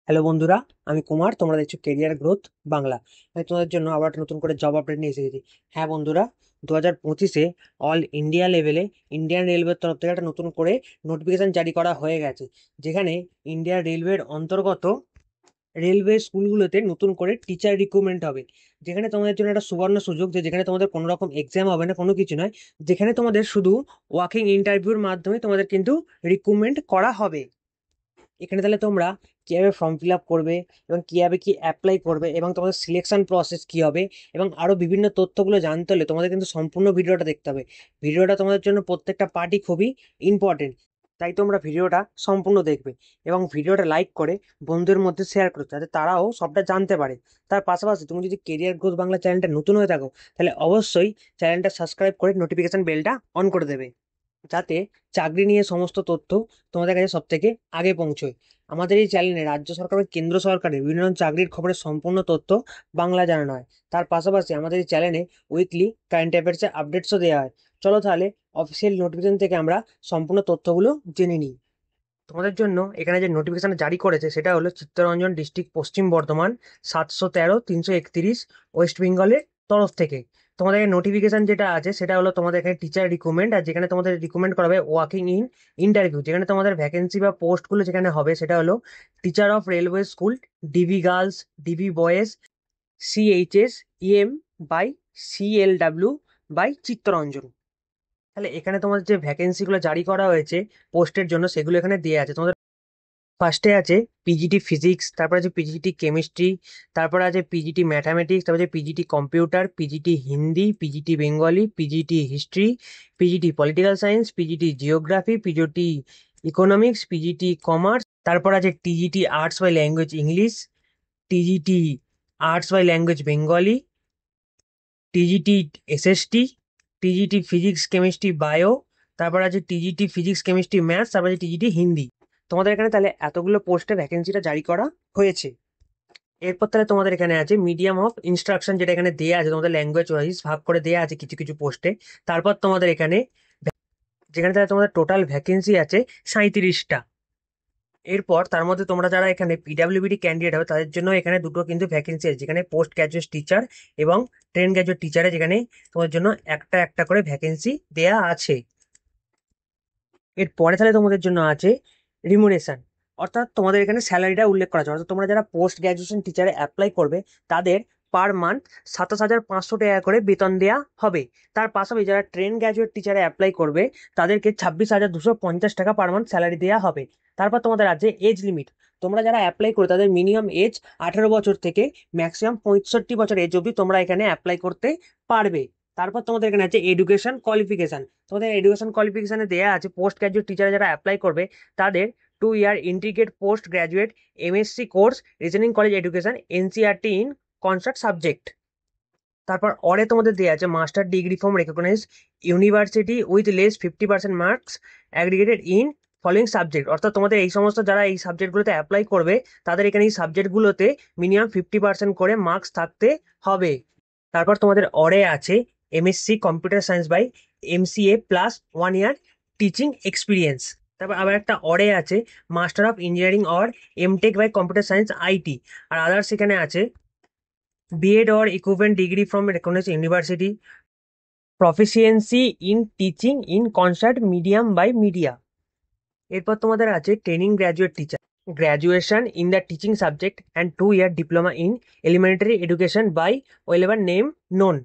Hello বন্ধুরা, আমি কুমার। তোমরা দেখছো কেরিয়ার গ্রোথ বাংলা। আমি তোমাদের জন্য আবার একটা নতুন করে জব আপডেট নিয়ে এসে গেছি। হ্যাঁ বন্ধুরা, 2025-এ অল ইন্ডিয়া লেভেলে ইন্ডিয়ান রেলওয়ের তরফ থেকে একটা নতুন করে নোটিফিকেশন জারি করা হয়ে গেছে, যেখানে ইন্ডিয়ান রেলওয়ের অন্তর্গত রেলওয়ে স্কুলগুলোতে নতুন করে টিচার রিক্রুটমেন্ট হবে। যেখানে তোমাদের জন্য একটা সুবর্ণ সুযোগ, যে যেখানে তোমাদের কোনো রকম এক্সাম হবে না, কোনো কিছু নয়। যেখানে তোমাদের শুধু ওয়াকিং ইন্টারভিউর মাধ্যমে তোমাদের কিন্তু রিক্রুটমেন্ট করা হবে। এখানে তাহলে তোমরা কিভাবে ফর্ম ফিল আপ করবে এবং কিভাবে কি অ্যাপ্লাই করবে এবং তোমাদের সিলেকশন প্রসেস কি হবে এবং আরো বিভিন্ন তথ্যগুলো জানতে হলে তোমাদের কিন্তু সম্পূর্ণ ভিডিওটা দেখতে হবে। ভিডিওটা তোমাদের জন্য প্রত্যেকটা পার্টই খুবই ইম্পর্টেন্ট, তাই তোমরা ভিডিওটা সম্পূর্ণ দেখবে এবং ভিডিওটা লাইক করে বন্ধুদের মধ্যে শেয়ার করো, যাতে তারাও সবটা জানতে পারে। তার পাশাপাশি তুমি যদি কেরিয়ার গ্রোথ বাংলা চ্যানেলটা নতুন হয়ে থাকো, তাহলে অবশ্যই চ্যানেলটা সাবস্ক্রাইব করে নোটিফিকেশন বেলটা অন করে দেবে, যাতে চাকরি নিয়ে সমস্ত তথ্য তোমাদের কাছে সব থেকে আগে পৌঁছয়। আমাদের এই চ্যানেলে রাজ্য সরকার এবং কেন্দ্র সরকারের বিভিন্ন চাকরির খবরের সম্পূর্ণ তথ্য বাংলা জানানো হয়। তার পাশাপাশি আমাদের এই চ্যানেলে উইকলি কারেন্ট অ্যাফেয়ার্সের আপডেটসও দেওয়া হয়। চলো তাহলে অফিসিয়াল নোটিফিকেশন থেকে আমরা সম্পূর্ণ তথ্যগুলো জেনে নিই। তোমাদের জন্য এখানে যে নোটিফিকেশন জারি করেছে সেটা হলো চিত্তরঞ্জন ডিস্ট্রিক্ট, পশ্চিম বর্ধমান, 713-331, ওয়েস্ট বেঙ্গলের তরফ থেকে। তোমাদের নোটিফিকেশন যেটা আছে সেটা হলো তোমাদের এখানে টিচার রিক্রুটমেন্ট, আর যেখানে তোমাদের রিক্রুটমেন্ট করাবে ওয়াকিং ইন ইন্টারভিউ। যেখানে তোমাদের ভ্যাকেন্সি বা পোস্টগুলো যেখানে হবে সেটা হলো teacher of railway school, DB girls, DB boys, CHS, EM by CLW by Chittaranjan. তাহলে এখানে তোমাদের যে ভ্যাকেন্সিগুলো জারি করা হয়েছে পোস্টের জন্য, সেগুলো এখানে দেওয়া আছে। তোমাদের ফার্স্টে আছে পিজিটি ফিজিক্স, তারপর আছে পিজিটি কেমিস্ট্রি, তারপর আছে পিজিটি ম্যাথামেটিক্স, তারপর আছে PGT computer, PGT Hindi, PGT Bengali, PGT history, PGT political science, PGT geography, PGT economics, PGT commerce. তারপর আছে TGT arts by language English, TGT arts by language Bengali, TGT SST, TGT physics chemistry bio, তারপর আছে TGT physics chemistry maths, তারপর আছে TGT Hindi. তোমাদের এখানে তাহলে এতগুলো পোস্টে ভ্যাকেন্সিটা জারি করা হয়েছে। এরপর তাহলে তোমাদের এখানে আছে মিডিয়াম অফ ইনস্ট্রাকশন, যেটা এখানে দেওয়া আছে তোমাদের ল্যাঙ্গুয়েজ ওয়াইজ ভাগ করে দেওয়া আছে কিছু কিছু পোস্টে। তারপর তোমাদের এখানে যেখানে তাহলে তোমাদের টোটাল ভ্যাকেন্সি আছে 37টা। এরপর তার মধ্যে তোমরা যারা এখানে পিডাব্লিউবিডি ক্যান্ডিডেট হবে তাদের জন্য এখানে দুটো কিন্তু ভ্যাকেন্সি আছে, যেখানে পোস্ট গ্রাজুয়েট টিচার এবং ট্রেন গ্রাজুয়েট টিচারে, যেখানে তোমাদের জন্য একটা একটা করে ভ্যাকেন্সি দেয়া আছে। এরপরে তাহলে তোমাদের জন্য আছে রিমুনেশন, অর্থাৎ তোমাদের এখানে স্যালারিটা উল্লেখ করা আছে। অর্থাৎ তোমরা যারা পোস্ট গ্রাজুয়েশন টিচারে অ্যাপ্লাই করবে তাদের পার মান্থ 27,500 টাকা করে বেতন দেওয়া হবে। তার পাশাপাশি যারা ট্রেন গ্রাজুয়েট টিচারে অ্যাপ্লাই করবে তাদেরকে 26,250 টাকা পার মান্থ স্যালারি দেওয়া হবে। তারপর তোমাদের আছে এজ লিমিট। তোমরা যারা অ্যাপ্লাই করো তাদের মিনিমাম এজ 18 বছর থেকে ম্যাক্সিমাম 65 বছর এজ অবধি তোমরা এখানে অ্যাপ্লাই করতে পারবে। তারপর তোমাদের এখানে আছে এডুকেশন কোয়ালিফিকেশন। তোমাদের এডুকেশন কোয়ালিফিকেশনে দেওয়া আছে পোস্ট গ্রাজুয়েট টিচারে যারা অ্যাপ্লাই করবে তাদের 2 year integrate post graduate MSc course reasoning college education NCERT in construct subject. তারপর অরে তোমাদের দেওয়া আছে master degree from recognize university with less 50% marks aggregated in following subject. অর্থাৎ তোমাদের এই সমস্ত যারা এই সাবজেক্টগুলোতে অ্যাপ্লাই করবে তাদের এখানে এই সাবজেক্টগুলোতে মিনিমাম 50% করে মার্কস থাকতে হবে। তারপর তোমাদের অরে আছে MSc computer science by MCA plus 1 year teaching experience. তারপর আবার একটা অরে আছে master of engineering or MTech by computer science IT. আর আদার্স এখানে আছে BEd or equivalent degree from recognized university, proficiency in teaching in concert medium by media. এরপর তোমাদের আছে training graduate teacher, graduation in the teaching subject and 2 year diploma in elementary education by whatever name known.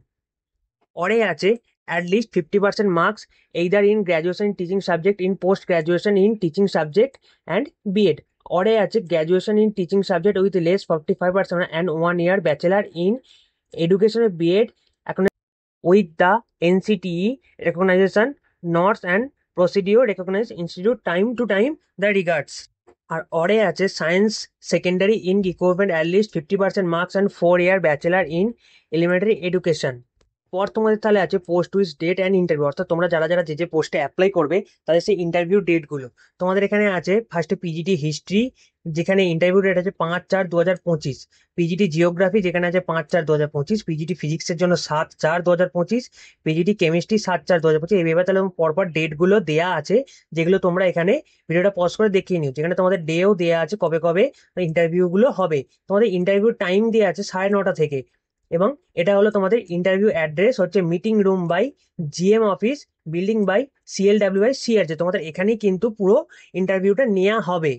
অরে আছে at least 50% marks either in graduation in teaching subject, in post graduation in teaching subject and BEd. অরে আছে graduation in teaching subject with less 45% and 1 year bachelor in education BEd with the NCTE recognition norms and procedure recognized institute time to time the regards. আর অরে আছে science secondary in equivalent at least 50% marks and 4 year bachelor in elementary education. পর তোমাদের তাহলে আছে post with date and interview, অর্থাৎ তোমরা যারা যারা যে যে পোস্টে অ্যাপ্লাই করবে তাদের সেই ইন্টারভিউ ডেটগুলো তোমাদের এখানে আছে। ফার্স্টে পিজিটি হিস্ট্রি, যেখানে ইন্টারভিউ ডেট আছে 5/4/2025। পিজিটি জিওগ্রাফি, যেখানে আছে 5/4/2025। পিজিটি ফিজিক্সের জন্য 7/4/2025। PGT chemistry 7/4/2025। এইভাবে তাহলে পরপর ডেটগুলো দেয়া আছে, যেগুলো তোমরা এখানে ভিডিওটা পজ করে দেখিয়ে নিও, যেখানে তোমাদের ডেও দেয়া আছে কবে কবে ইন্টারভিউগুলো হবে। তোমাদের ইন্টারভিউ টাইম দেওয়া আছে 9:30 থেকে। এবং এটা হলো তোমাদের ইন্টারভিউ অ্যাড্রেস হচ্ছে meeting room by GM office, building by CLW by CRJ. তোমাদের এখানেই কিন্তু পুরো ইন্টারভিউটা নেওয়া হবে।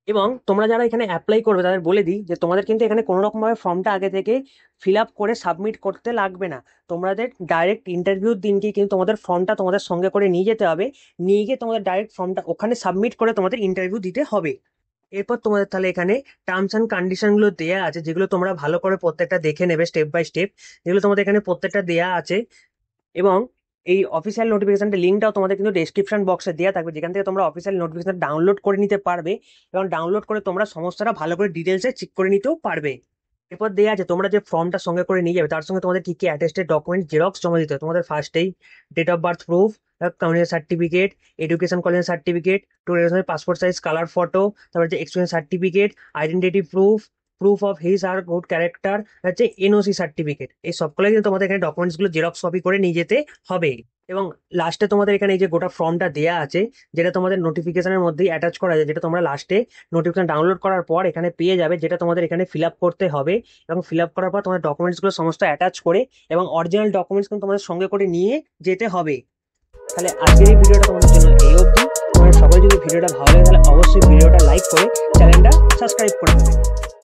এবং তোমরা যারা এখানে অ্যাপ্লাই করবে তাদের বলে দিই যে তোমাদের কিন্তু এখানে কোনো রকমভাবে ফর্মটা আগে থেকে ফিল আপ করে সাবমিট করতে লাগবে না। তোমাদের ডাইরেক্ট ইন্টারভিউর দিনকেই কিন্তু তোমাদের ফর্মটা তোমাদের সঙ্গে করে নিয়ে যেতে হবে। নিয়ে গিয়ে তোমাদের ডাইরেক্ট ফর্মটা ওখানে সাবমিট করে তোমাদের ইন্টারভিউ দিতে হবে। এরপর তোমাদের তাহলে এখানে টার্মস অ্যান্ড কন্ডিশনগুলো দেয়া আছে, যেগুলো তোমরা ভালো করে প্রত্যেকটা দেখে নেবে স্টেপ বাই স্টেপ, যেগুলো তোমাদের এখানে প্রত্যেকটা দেয়া আছে। এবং এই অফিসিয়াল নোটিফিকেশনটা লিঙ্কটাও তোমাদের কিন্তু ডেসক্রিপশন বক্সে দেওয়া থাকবে, যেখান থেকে তোমরা অফিসিয়াল নোটিফিকেশন ডাউনলোড করে নিতে পারবে এবং ডাউনলোড করে তোমরা সমস্তটা ভালো করে ডিটেলসে চেক করে নিতেও পারবে। এরপর দেওয়া আছে তোমরা যে ফর্মটা সঙ্গে করে নিয়ে যাবে তার সঙ্গে তোমাদের কি কি অ্যাটেস্টেড ডকুমেন্ট জেরক্স জমা দিতে হবে। তোমাদের ফার্স্টেই date of birth proof, community certificate, education qualification certificate, two passport size colour photo, তারপর যে experience certificate, identity proof, proof of his or good character, হচ্ছে এনওসি সার্টিফিকেট। এই সবগুলো কিন্তু তোমাদের এখানে ডকুমেন্টসগুলো জেরক্স কপি করে নিয়ে যেতে হবে। এবং লাস্টে তোমাদের এখানে এই যে গোটা ফর্মটা দেওয়া আছে, যেটা তোমাদের নোটিফিকেশনের মধ্যেই অ্যাটাচ করা যায়, যেটা তোমরা লাস্টে নোটিফিকেশন ডাউনলোড করার পর এখানে পেয়ে যাবে, যেটা তোমাদের এখানে ফিল আপ করতে হবে। এবং ফিল আপ করার পর তোমাদের ডকুমেন্টসগুলো সমস্ত অ্যাটাচ করে এবং অরিজিনাল ডকুমেন্টস কিন্তু তোমাদের সঙ্গে করে নিয়ে যেতে হবে। তাহলে আজকের এই ভিডিওটা তোমাদের জন্য এই অবধি। তোমাদের সকলে যদি ভিডিওটা ভালো লাগে তাহলে অবশ্যই ভিডিওটা লাইক করে চ্যানেলটা সাবস্ক্রাইব করে দেবে।